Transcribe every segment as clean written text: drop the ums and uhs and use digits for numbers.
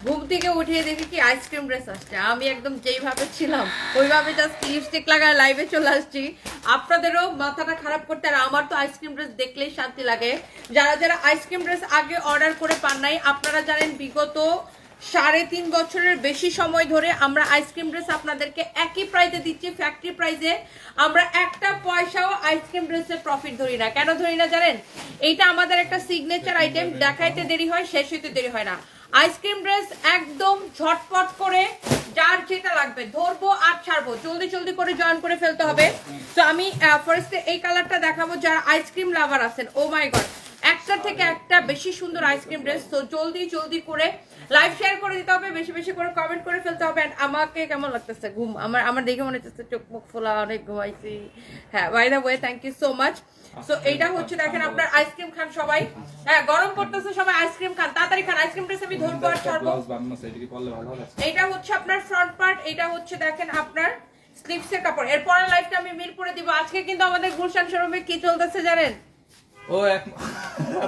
ঘুম থেকে উঠিয়ে দেখি কি আইসক্রিম ড্রেস আসছে। আমি একদম যেইভাবে ছিলাম ওইভাবে জাস্ট লিপস্টিক লাগায় লাইভে চলে আসছি। আপনাদেরও মাথাটা খারাপ করতে, আর আমার তো আইসক্রিম ড্রেস দেখলেই শান্তি লাগে। যারা যারা আইসক্রিম ড্রেস আগে অর্ডার করে পান নাই, আপনারা জানেন বিগত 3.5 বছরের বেশি সময় ধরে আমরা আইসক্রিম ড্রেস আপনাদেরকে একই প্রাইসে দিচ্ছি, ফ্যাক্টরি প্রাইসে। আমরা একটা পয়সাও আইসক্রিম ড্রেসের প্রফিট ধরি না। কেন ধরি না জানেন? এইটা আমাদের একটা সিগনেচার আইটেম, দেখাইতে দেরি হয়, শেষ হইতে দেরি হয় না। আইসক্রিম ড্রেস একদম ঝটপট করে যার যেটা লাগবে ধরবো আর ছাড়বো, জলদি জলদি করে জয়েন করে ফেলতে হবে। তো আমি ফার্স্টে এই কালারটা দেখাবো যারা আইসক্রিম লাভার আছেন। ও মাই গড, একটার থেকে একটা বেশি সুন্দর আইসক্রিম ড্রেস। তো জলদি জলদি করে লাইভ শেয়ার করে দিতে হবে, বেশি বেশি করে কমেন্ট করে ফেলতে হবে। আমাকে কেমন লাগতেছে ঘুম? আমার দেখে মনে হচ্ছে চোখ মুখ ফোলা, অনেক ঘুমাইছি। হ্যাঁ, by the way thank you so much. So এইটা হচ্ছে দেখেন আপনার আইসক্রিম খান সবাই। হ্যাঁ, গরম পড়তেছে, সবাই আইসক্রিম খান, তাড়াতাড়ি খান। আইসক্রিম ড্রেস আমি ধরবো আর ছাড়বো। এইটা হচ্ছে আপনার ফ্রন্ট পার্ট, এটা হচ্ছে দেখেন আপনার স্লিভসের কাপড়। এরপরের লাইভটা আমি মিরপুরে দিব। আজকে কিন্তু আমাদের গুলশান শোরুমে কি চলতেছে জানেন? ও এক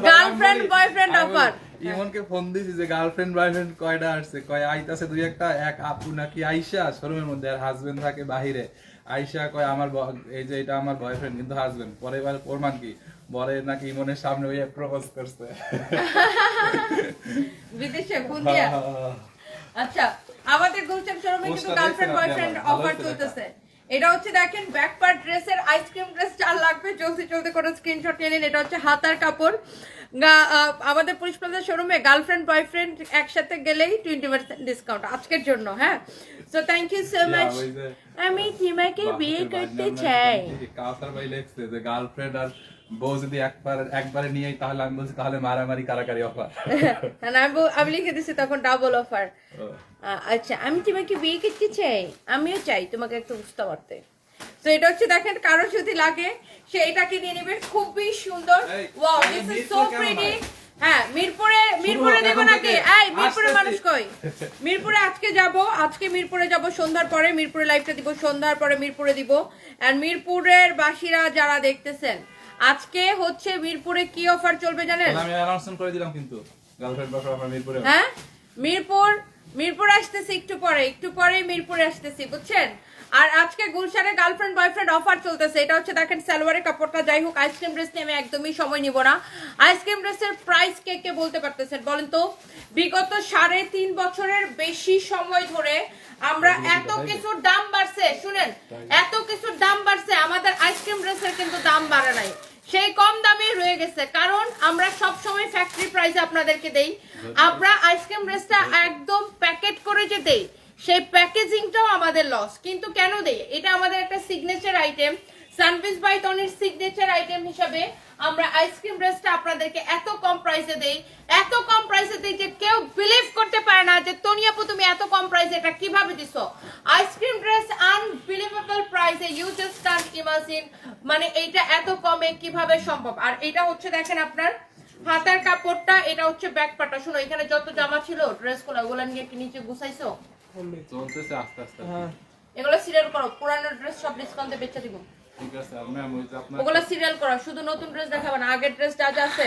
গার্লফ্রেন্ড বয়ফ্রেন্ড অফার। ইমনকে ফোন দিছি যে গার্লফ্রেন্ড বয়ফ্রেন্ড কয়টা আসছে, কয় আইতাছে দুই একটা। এক আপু নাকি আইসা শোরুমের মধ্যে, আর হাজবেন্ড থাকে বাহিরে। আইসা কয় আমার এই যে এটা আমার বয়ফ্রেন্ড কিন্তু হাজবেন্ড। পরে এবার প্রমাণ কি বলে নাকি ইমনের সামনে ওই প্রপোজ করছে বিদেশে ফোন দিয়া। আচ্ছা, আমাদের গুলশান শোরুমে কিন্তু গার্লফ্রেন্ড বয়ফ্রেন্ড অফার চলতেছে। এটা হচ্ছে দেখেন ব্যাক পার্ট ড্রেসের আইসক্রিম ড্রেস যার লাগবে জলদি জলদি করে স্ক্রিনশট নিয়ে নিন। এটা হচ্ছে হাতার কাপড়। আমাদের পুলিশ প্লাজা শোরুমে গার্লফ্রেন্ড বয়ফ্রেন্ড একসাথে গেলেই 20% ডিসকাউন্ট আজকের জন্য। হ্যাঁ, so thank you so much. আমি তোমাকে বিয়ে করতে চাই। কাউসার ভাই লিখছে যে গার্লফ্রেন্ড আর বউ যদি একবারে নিয়ে, তাহলে আমি বলছি তাহলে মারামারি কারাকারি অফার। আমি লিখে দিচ্ছি তখন ডাবল অফার। আচ্ছা, আমি তোমাকে বিয়ে করতে চাই, আমিও চাই তোমাকে একটু বুঝতে পারতে। তো এটা হচ্ছে দেখেন, কারো যদি লাগে সে এটাকে নিয়ে নেবেন, খুবই সুন্দর। Wow, this is so pretty. হ্যাঁ, মিরপুরে দেব নাকি? এই মিরপুরে মানুষ কই? মিরপুরে আজকে মিরপুরে যাব সন্ধ্যার পরে। মিরপুরে লাইভটা দিব সন্ধ্যার পরে, মিরপুরে দিব। আর মিরপুরের বাসীরা যারা দেখতেছেন, আজকে হচ্ছে মিরপুরে কি অফার চলবে জানেন? আমি অ্যানাউন্সমেন্ট করে দিলাম কিন্তু গার্লফ্রেন্ড বয়ফ্রেন্ড অফার মিরপুরে। হ্যাঁ, মিরপুর আসতেছি, একটু পরেই মিরপুরে আসতেছি, বুঝছেন? আর আজকে গুলশানে গার্লফ্রেন্ড বয়ফ্রেন্ড অফার চলতেছে। এটা হচ্ছে দেখেন সালোয়ারের কাপড়টা। যাই হোক, আইসক্রিম ড্রেস নিয়ে আমি একদমই সময় নিব না। আইসক্রিম ড্রেসের প্রাইস কে কে বলতে পারতেছেন বলেন তো? বিগত 3.5 বছরের বেশি সময় ধরে আমরা এত কিছুর দাম বাড়ছে, শুনেন, এত কিছুর দাম বাড়ছে, আমাদের আইসক্রিম ড্রেসের কিন্তু দাম বাড়ে নাই, সেই কম দামে রয়ে গেছে। কারণ আমরা সব সময় ফ্যাক্টরি প্রাইসে আপনাদেরকে দেই। আমরা আইসক্রিম ড্রেসটা একদম প্যাকেট করে যে দেই, সেই প্যাকেজিংটাও আমাদের লস। কিন্তু কেন দেই? এটা আমাদের একটা সিগনেচার আইটেম। সানভিস বাই টনির সিগনেচার আইটেম হিসাবে আমরা আইসক্রিম ড্রেসটা আপনাদেরকে এত কম প্রাইসে দেই, এত কম প্রাইসে দেই যে কেউ বিলিভ করতে পারে না যে তনি আপু তুমি এত কম প্রাইসে এটা কিভাবে দিছো। আইসক্রিম ড্রেস আনবিলিভেবল প্রাইসে, ইউ জাস্ট কান্ট ইমাজিন, মানে এইটা এত কমে কিভাবে সম্ভব। আর এটা হচ্ছে দেখেন আপনার হাতার কাপড়টা, এটা হচ্ছে ব্যাক পার্টটা। শুনো, এখানে যত জামা ছিল ড্রেসগুলো, ওগুলো নিয়ে কি নিচে গুছাইছো? চলতেছে আস্তে আস্তে। এগুলো সিরিয়াল করো, পুরানো ড্রেস সব ডিসকাউন্টে বেচে দিব। ঠিক আছে, ম্যাম ওই যে আপনার ওগুলো সিরিয়াল করো, শুধু নতুন ড্রেস দেখাবে না, আগের ড্রেস যা যা আছে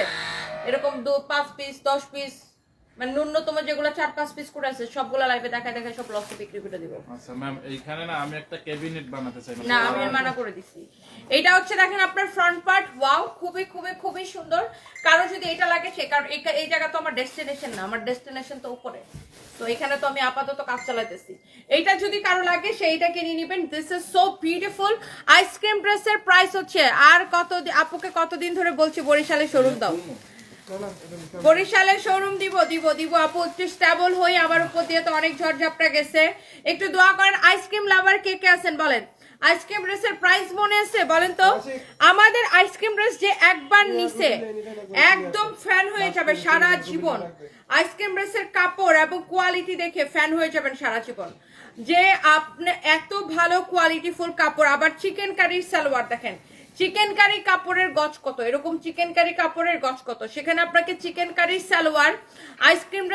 এরকম 5 পিস 10 পিস, মানে ন্যূনতম যেগুলো 4-5 পিস করে আছে সবগুলো লাইভে দেখায় সব লসে বিক্রি করে দিব। আচ্ছা ম্যাম, এইখানে না আমি একটা ক্যাবিনেট বানাতে চাই। না, আমি মানা করে দিছি। এটা হচ্ছে দেখেন আপনার ফ্রন্ট পার্ট। ওয়াও, খুবই খুবই খুবই সুন্দর। কারো যদি এটা লাগে সে, কারণ এই জায়গা তো আমার ডেস্টিনেশন না, আমার ডেস্টিনেশন তো উপরে। তো এখানে তো আমি আপাতত কাজ চালাতেছি। এইটা যদি কারো লাগে সেইটা কিনে নেবেন। This is so beautiful. Ice cream ড্রেসের প্রাইস হচ্ছে, আর আপুকে কতদিন ধরে বলছি বরিশালে শোরুম দাও, বরিশালের শোরুম দিব আপু, একটু স্টেবল হই। আমার উপর দিয়ে তো অনেক ঝড়ঝাপটা গেছে, একটু দোয়া করেন। আইসক্রিম লাভার কে কে আছেন বলেন? আইসক্রিম ড্রেসের প্রাইস মনে আছে বলেন তো? আমাদের আইসক্রিম ড্রেস যে একবার নিছে একদম ফ্যান হয়ে যাবে সারা জীবন। আইসক্রিম ড্রেসের কাপড় এবং কোয়ালিটি দেখে ফ্যান হয়ে যাবেন সারা জীবন, যে আপনি এত ভালো কোয়ালিটি ফুল কাপড়। আবার চিকেন কারির সালোয়ার দেখেন, চিকেন কারি কাপড়ের গজ কত, এরকম চিকেন কারি কাপড়ের গজ কত, সেখানে আপনাকে চিকেন কারির সালোয়ার। আইসক্রিম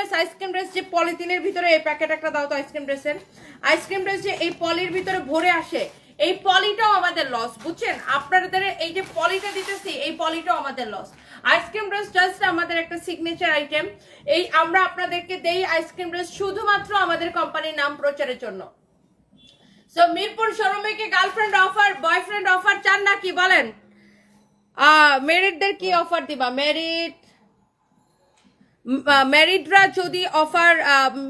ড্রেস যে পলিথিনের ভিতরে, এই প্যাকেট একটা দাও তো আইসক্রিম ড্রেস যে এই পলির ভিতরে ভরে আসে, এই পলিটাও আমাদের লস, বুঝছেন? আপনাদের এই যে পলিটা দিতেছি, এই পলিটাও আমাদের লস। আইসক্রিম ড্রেস জাস্ট আমাদের একটা সিগনেচার আইটেম। এই আমরা আপনাদেরকে দেই আইসক্রিম ড্রেস শুধুমাত্র আমাদের কোম্পানির নাম প্রচারের জন্য। সো মিরপুর শোরুমে কি গার্লফ্রেন্ড অফার, বয়ফ্রেন্ড অফার চান নাকি বলেন? মেরিটদের কি অফার দিবা? ম্যারিডরা যদি অফার,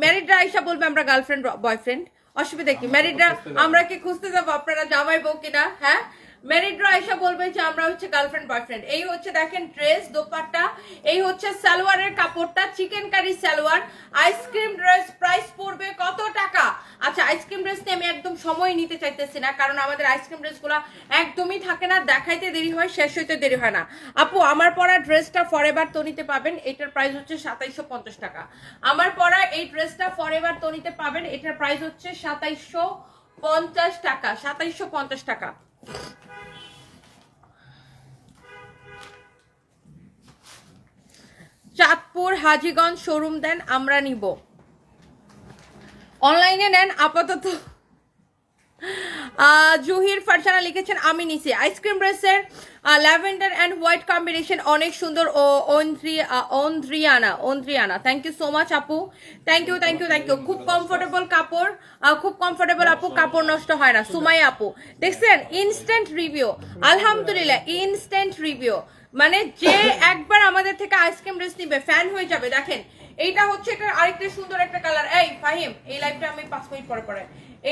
ম্যারিডরা আইসা বলবে আমরা গার্লফ্রেন্ড বয়ফ্রেন্ড, অসুবিধা কি? ম্যারিডরা আমরা কি খুঁজতে যাবো আপনারা জামাই বউ কিনা? হ্যাঁ, ম্যারিডরা আইসা বলবে যে আমরা হচ্ছে গার্লফ্রেন্ড বয়ফ্রেন্ড। এই হচ্ছে দেখেন ড্রেস, দোপাট্টা, এই হচ্ছে সালোয়ারের কাপড়টা, chicken curry salwar. Ice cream dress price পড়বে কত টাকা? আচ্ছা, আইসক্রিম ড্রেস নিয়ে আমি একদম সময় নিতে চাইতেছি না, কারণ আমাদের আইসক্রিম ড্রেসগুলো একদমই থাকে না, দেখাইতে দেরি হয়, শেষ হইতে দেরি হয় না। আপু, আমার পরা ড্রেসটা ফরএভার তনিতে পাবেন, এটার প্রাইস হচ্ছে 2750 টাকা। আমার পরা এই ড্রেসটা ফরএভার তনিতে পাবেন, এটার প্রাইস হচ্ছে 2750 টাকা। 2750 টাকা। চাঁদপুর হাজীগঞ্জ শোরুম দেন, আমরা নিব। অনলাইনে নেন আপাতত। জহির ফারসানা লিখেছেন আমি নিছি। আইসক্রিম ড্রেসের ল্যাভেন্ডার অ্যান্ড হোয়াইট কম্বিনেশন অনেক সুন্দর। ও Andriana, thank you so much আপু, thank you thank you thank you. খুব কমফোর্টেবল কাপড়, খুব কমফোর্টেবল আপু, কাপড় নষ্ট হয় না। সুমাই আপু দেখছেন, ইনস্ট্যান্ট রিভিউ, আলহামদুলিল্লাহ ইনস্ট্যান্ট রিভিউ। মানে যে একবার আমাদের থেকে আইসক্রিম ড্রেস নিবে ফ্যান হয়ে যাবে। দেখেন এইটা হচ্ছে এটার আরেকটা সুন্দর একটা কালার। এই ফাহিম, এই লাইভটা আমি 5 মিনিট পরে পরে।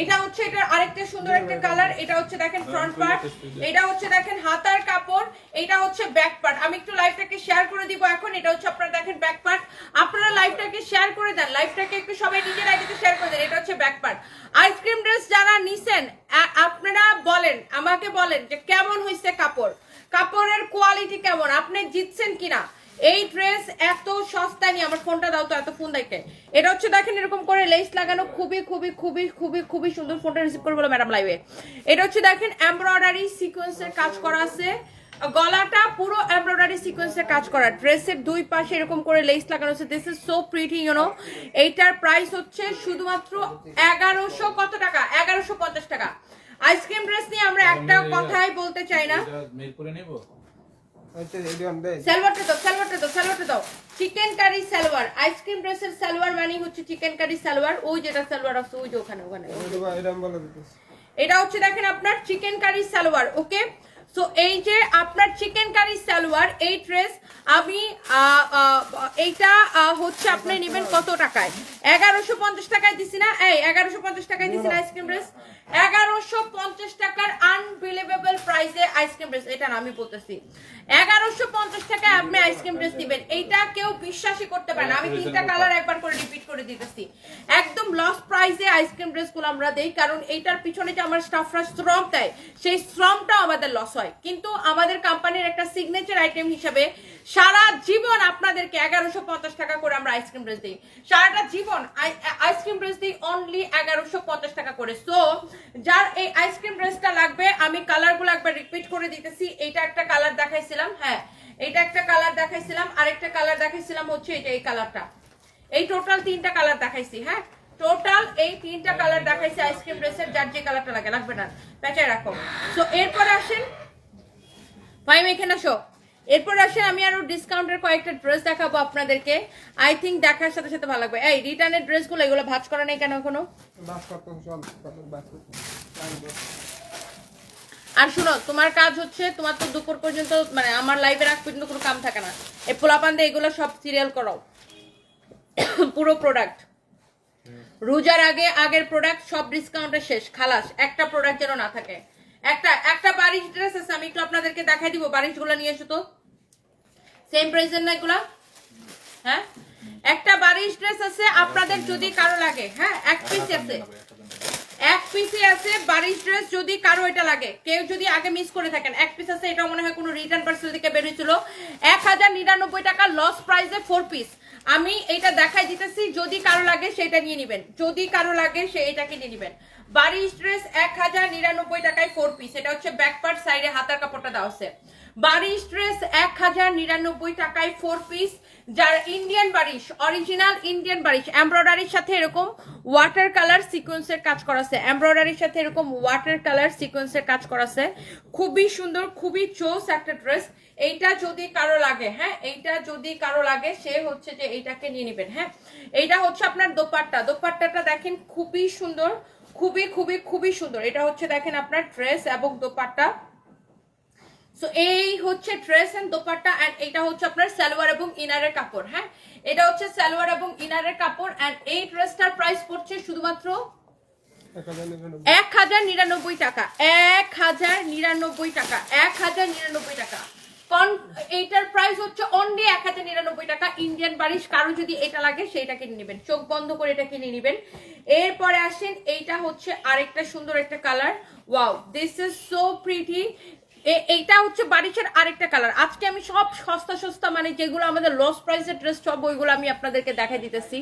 এটা হচ্ছে এটার আরেকটা সুন্দর একটা কালার। এটা হচ্ছে দেখেন ফ্রন্ট পার্ট, এটা হচ্ছে দেখেন হাতার কাপড়, এটা হচ্ছে ব্যাক পার্ট। আমি একটু লাইভটাকে শেয়ার করে দিব এখন। এটা হচ্ছে আপনারা দেখেন ব্যাক পার্ট। আপনারা লাইভটাকে শেয়ার করে দেন, লাইভটাকে একটু সবাই নিজের আইডিতে শেয়ার করে দেন। এটা হচ্ছে ব্যাক পার্ট। আইসক্রিম ড্রেস যারা নিছেন আপনারা বলেন, আমাকে বলেন যে কেমন হয়েছে কাপড়, কাপড়ের কোয়ালিটি কেমন, আপনি জিতছেন কিনা। এই ড্রেস এত সস্তা নিয়ে, আমার ফোনটা দাও তো, এত ফোন দেখে। এটা হচ্ছে দেখেন এরকম করে লেস লাগানো, খুবই খুবই খুবই খুবই খুবই সুন্দর। ফোনটা রিসিভ করে বলো ম্যাডাম লাইভে। এটা হচ্ছে দেখেন এমব্রয়ডারি সিকোয়েন্সের কাজ করা আছে, গলাটা পুরো এমব্রয়ডারি সিকোয়েন্সের কাজ করা। ড্রেসের দুই পাশে এরকম করে লেস লাগানো আছে। This is so pretty, you know. এইটার প্রাইস হচ্ছে শুধুমাত্র 1100 কত টাকা? 1150 টাকা। আইসক্রিম ড্রেস নিয়ে আমরা একটা কথাই বলতে চাই না। সালোয়ারটা দাও। চিকেন কারি সালোয়ার, আইসক্রিম ড্রেসের সালোয়ার মানে হচ্ছে চিকেন কারি সালোয়ার। ওই যেটা সালোয়ার আছে ওই যে ওখানে। এটা হচ্ছে দেখেন আপনার চিকেন কারি সালোয়ার। ওকে, সো এই যে আপনার চিকেন কারি সালোয়ার, এই ড্রেস আমি এইটা হচ্ছে আপনি নেবেন কত টাকায়? 1150 টাকায় দিছি না? এই 1150 টাকায় দিছি না আইসক্রিম ড্রেস? 1150 টাকার আনবিলিভেবল প্রাইসে আইসক্রিম ড্রেস। এটা না, আমি বলতেছি 1150 টাকায় আপনি আইসক্রিম ড্রেস দিবেন, এইটা কেউ বিশ্বাসই করতে পারে না। আমি 3টা কালার একবার করে রিপিট করে দিতেছি। একদম লস প্রাইসে আইসক্রিম ড্রেসগুলো আমরা দেই, কারণ এইটার পিছনে যে আমার স্টাফরা শ্রম দেয়, সেই শ্রমটাও আমাদের লস হয়। কিন্তু আমাদের কোম্পানির একটা সিগনেচার আইটেম হিসেবে সারা জীবন আপনাদেরকে 1150 টাকা করে আমরা আইসক্রিম ড্রেস দিই। সারাটা জীবন আইসক্রিম ড্রেস দিই অনলি 1150 টাকা করে। সো যার এই আইসক্রিম ড্রেসটা লাগবে, আমি কালারগুলো একবার রিপিট করে দিতেছি। এইটা একটা কালার দেখাইছিলাম, হ্যাঁ এটা একটা কালার দেখাইছিলাম, আরেকটা কালার দেখাইছিলাম হচ্ছে এটা, এই কালারটা। এই টোটাল 3টা কালার দেখাইছি। হ্যাঁ, টোটাল এই 3টা কালার দেখাইছি আইসক্রিম ড্রেসের। যার যে কালারটা লাগে, লাগবে না পেঁচায় রাখো। সো এরপরে আসেন ভাই, এখানে আসো। এরপর আসেন আমি আরো ডিসকাউন্টের কয়েকটা ড্রেস দেখাবো আপনাদেরকে। আই থিঙ্ক দেখার সাথে সাথে ভালো লাগবে। এই রিটার্নের ড্রেসগুলো, এগুলো ভাঁজ করা নেই কেন এখনো? আর শুনো, তোমার কাজ হচ্ছে, তোমার তো দুপুর পর্যন্ত, মানে আমার লাইভের আগ পর্যন্ত কোনো কাম থাকে না। এই পোলাপান দিয়ে এগুলো সব সিরিয়াল করো, পুরো প্রোডাক্ট। রোজার আগে আগের প্রোডাক্ট সব ডিসকাউন্টে শেষ, খালাস। একটা প্রোডাক্ট যেন না থাকে। একটা বারিশ ড্রেস আছে, আমি একটু আপনাদেরকে দেখাই দিব। বারিশগুলো নিয়ে এসো তো, সেম প্রাইসের না এগুলা? হ্যাঁ, একটা বারিশ ড্রেস আছে আপনাদের যদি কারো লাগে। হ্যাঁ, এক পিস আছে, এক পিসে আছে বারিশ ড্রেস। যদি কারো এটা লাগে, কেউ যদি আগে মিস করে থাকেন, এক পিস আছে। এটা মনে হয় কোনো রিটার্ন পার্সেল থেকে বের হয়েছিল। 1099 টাকা লস প্রাইসে 4 পিস। আমি এটা দেখাই দিতেছি, যদি কারো লাগে সেটা নিয়ে নেবেন, যদি কারো লাগে সে এটাকে নিয়ে নেবেন। বারিশ ড্রেস 1099 টাকায় 4 পিস। এটা হচ্ছে ব্যাক পার্ট, সাইডে হাতার কাপড়টা দেওয়া আছে। বারিশ ড্রেস 1099 টাকায় 4 পিস, যার ইন্ডিয়ান বারিশ, অরিজিনাল ইন্ডিয়ান বারিশ, এমব্রয়ডারির সাথে এরকম ওয়াটার কালার সিকোয়েন্সের কাজ করাছে, এমব্রয়ডারির সাথে এরকম ওয়াটার কালার সিকোয়েন্সের কাজ করাছে, খুবই সুন্দর, খুবই চোস একটা ড্রেস। এইটা যদি কারো লাগে, হ্যাঁ এইটা যদি কারো লাগে সে হচ্ছে যে এইটাকে নিয়ে নেবেন। হ্যাঁ, এইটা হচ্ছে আপনার দোপাট্টা, দোপাট্টাটা দেখেন খুবই সুন্দর, খুবই খুবই খুবই সুন্দর। এটা হচ্ছে দেখেন আপনার ড্রেস এবং দোপাট্টা। সো এই হচ্ছে ড্রেস এন্ড দোপাট্টা, এন্ড এটা হচ্ছে আপনার সালোয়ার এবং ইনারের কাপড়। হ্যাঁ, এটা হচ্ছে সালোয়ার এবং ইনারের কাপড়, এন্ড এই ড্রেসটার প্রাইস পড়ছে শুধুমাত্র 1099 টাকা, 1099 টাকা, 1099 টাকা। এইটার প্রাইস হচ্ছে অনলি 1099 টাকা। ইন্ডিয়ান বারিশ, কারো যদি এটা লাগে সেইটা কিনে নেবেন, চোখ বন্ধ করে এটা কিনে নেবেন। এরপরে আসেন, এইটা হচ্ছে আরেকটা সুন্দর একটা colour, wow this is so pretty. এইটা হচ্ছে বারিশের আরেকটা কালার। আজকে আমি সব সস্তা সস্তা মানে যেগুলো আমাদের লস প্রাইসের ড্রেস সব ওইগুলো আমি আপনাদেরকে দেখাই দিতেছি।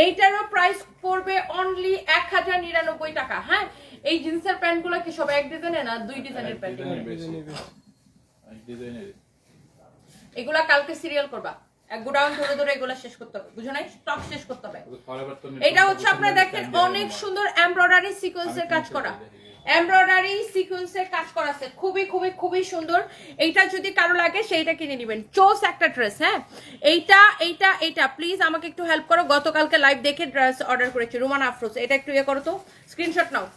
এইটারও প্রাইস পড়বে অনলি 1099 টাকা। হ্যাঁ, এই জিন্সের প্যান্ট গুলো কি সব এক ডিজাইনের না দুই ডিজাইনের প্যান্ট? এগুলা কালকে সিরিয়াল করবা, এক গোডাউন ধরে ধরে এগুলা শেষ করতে হবে, বুঝো নাই? স্টক শেষ করতে হবে। এটা হচ্ছে আপনারা দেখেন অনেক সুন্দর এমব্রয়ডারি সিকোয়েন্সের কাজ করা, এমব্রয়ডারি সিকোয়েন্সের কাজ করা আছে, খুবই খুবই খুবই সুন্দর। এইটা যদি কারো লাগে সেইটা কিনে নেবেন, চোস একটা ড্রেস। হ্যাঁ, এইটা এইটা এইটা প্লিজ আমাকে একটু হেল্প করো। গতকালকে লাইভ দেখে ড্রেস অর্ডার করেছি, রুমান আফরোজ, এটা একটু ইয়ে করো তো, স্ক্রিনশট নাও।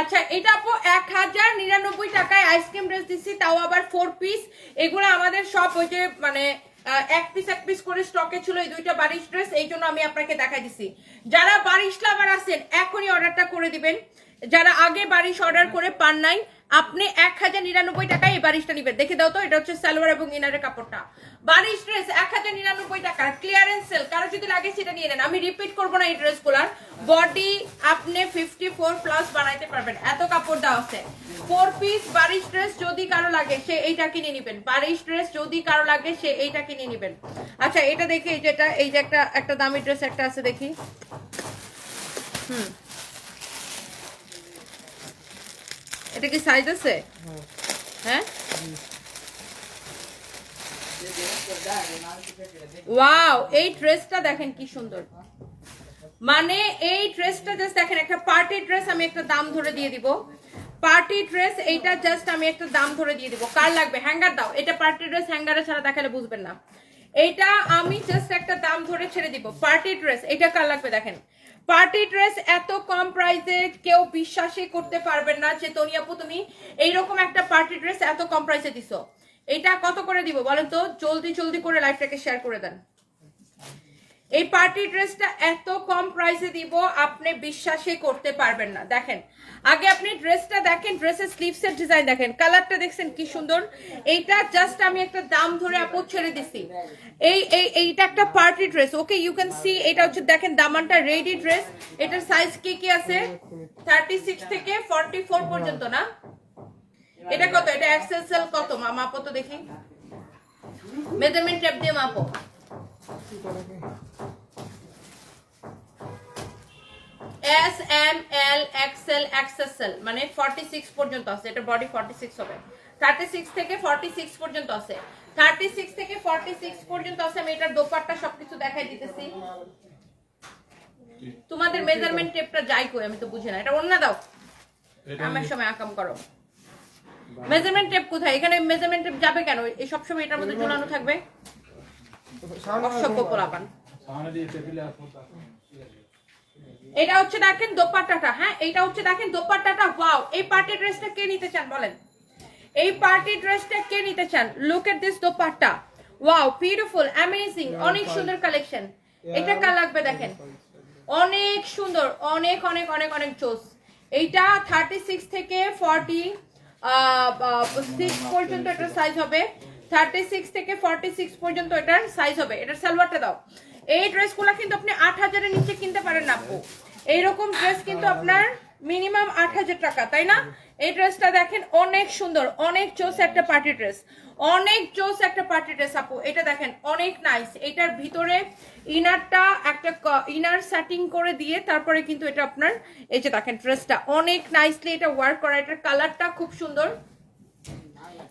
আচ্ছা, এটা আপু 1099 টাকায় আইসক্রিম ড্রেস দিচ্ছি, তাও আবার 4 পিস। এগুলো আমাদের সব ওই যে মানে এক পিস করে স্টকে ছিল এই দুইটা বারিশ ড্রেস, এই জন্য আমি আপনাকে দেখাই দিছি। যারা বারিশ লাভার আছেন এখনই অর্ডারটা করে দিবেন, যারা আগে বারিশ অর্ডার করে পান নাই আপনি 1099 টাকায় এই বারিশটা নিবেন। দেখে দাও তো, এটা হচ্ছে সালোয়ার এবং ইনারের কাপড়টা। বারিশ ড্রেস 1099 টাকা, ক্লিয়ারেন্স সেল, কারো যদি লাগে সেটা নিয়ে নেন। আমি রিপিট করবো না এই ড্রেসগুলার, বডি আপনি 54 প্লাস বানাইতে পারবেন, এত কাপড় দেওয়া আছে। 4 পিস বারিশ ড্রেস যদি কারো লাগে সে এইটা কিনে নিবেন, বারিশ ড্রেস যদি কারো লাগে সে এইটা কিনে নিবেন। আচ্ছা, এটা দেখি, এই যেটা এই যে একটা দামি ড্রেস একটা আছে দেখি। এটা কি সাইজ আছে? হ্যাঁ, ওয়াও, এই ড্রেসটা দেখেন কি সুন্দর। মানে এই ড্রেসটা জাস্ট দেখেন, একটা পার্টি ড্রেস আমি একটা দাম ধরে দিয়ে দিব, পার্টি ড্রেস এইটা জাস্ট আমি একটা দাম ধরে দিয়ে দিব। কার লাগবে হ্যাঙ্গার দাও, এটা পার্টি ড্রেস হ্যাঙ্গারে ছাড়া দেখালে বুঝবেন না। এইটা আমি জাস্ট একটা দাম ধরে ছেড়ে দিব, পার্টি ড্রেস। এটা কার লাগবে দেখেন, পার্টি ড্রেস এত কম প্রাইসে কেউ বিশ্বাসই করতে পারবেন না যে তনিয়াপু তুমি এইরকম একটা পার্টি ড্রেস এত কম প্রাইসে দিছো। এটা কত করে দিব বলেন তো, জলদি জলদি করে লাইভটাকে শেয়ার করে দেন। এই পার্টি ড্রেসটা এত কম প্রাইসে দিব আপনি বিশ্বাসই করতে পারবেন না। দেখেন আগে আপনি ড্রেসটা দেখেন, ড্রেসের স্লিভসের ডিজাইন দেখেন, কালারটা দেখছেন কি সুন্দর। এইটা জাস্ট আমি একটা দাম ধরে আপু ছেড়ে দিছি। এইটা একটা party dress, okay you can see. এটা হচ্ছে দেখেন দামানটা রেডি ড্রেস। এটার সাইজ কি আছে, 36 থেকে 44 পর্যন্ত না? এটা কত, এটা এক্সএল কত মাপো তো দেখি, মেজারমেন্ট টেপ দিয়ে মাপো। এস এম এল এক্সএল এক্সএসএল মানে 46 পর্যন্ত আছে, এটা বডি 46 হবে। 36 থেকে 46 পর্যন্ত আছে, 36 থেকে 46 পর্যন্ত আছে। আমি এটার দোপাট্টা সবকিছু দেখাই দিতেছি। তোমাদের মেজারমেন্ট টেপটা যাই কই আমি তো বুঝি না, এটা অন্য দাও, আমার সময় আকাম করো। মেজারমেন্ট টেপ কোথায়? এখানে মেজারমেন্ট টেপ যাবে কেন? এই সব সময় এটার মধ্যে ঝোলানো থাকবে, অসভ্য পোলাপান। এটা হচ্ছে দেখেন দোপাট্টাটা, হ্যাঁ এটা হচ্ছে দেখেন দোপাট্টাটা, ওয়াও। এই পার্টি ড্রেসটা কে নিতে চান বলেন, এই পার্টি ড্রেসটা কে নিতে চান? Look at this dupatta, wow beautiful, amazing, অনেক সুন্দর কালেকশন। এটা কার লাগবে দেখেন, অনেক সুন্দর, অনেক অনেক অনেক অনেক জোস। এইটা 36 থেকে 46 পর্যন্ত এটার সাইজ হবে, 36 থেকে 46 পর্যন্ত এটার সাইজ হবে। এটার সালোয়ারটা দাও। এই ড্রেসগুলো কিন্তু আপনি 8000 এর নিচে কিনতে পারেন না আপু, এইরকম ড্রেস কিন্তু আপনার মিনিমাম 8000 টাকা, তাই না? এই ড্রেসটা দেখেন অনেক সুন্দর, অনেক জোস একটা পার্টি ড্রেস, অনেক জোস একটা পার্টি ড্রেস আপু। এটা দেখেন অনেক নাইস। এটার ভিতরে ইনারটা একটা ইনার সেটিং করে দিয়ে তারপরে কিন্তু এটা আপনার এই যে দেখেন ড্রেসটা অনেক নাইসলি এটা ওয়ার্ক করা। এটার কালারটা খুব সুন্দর,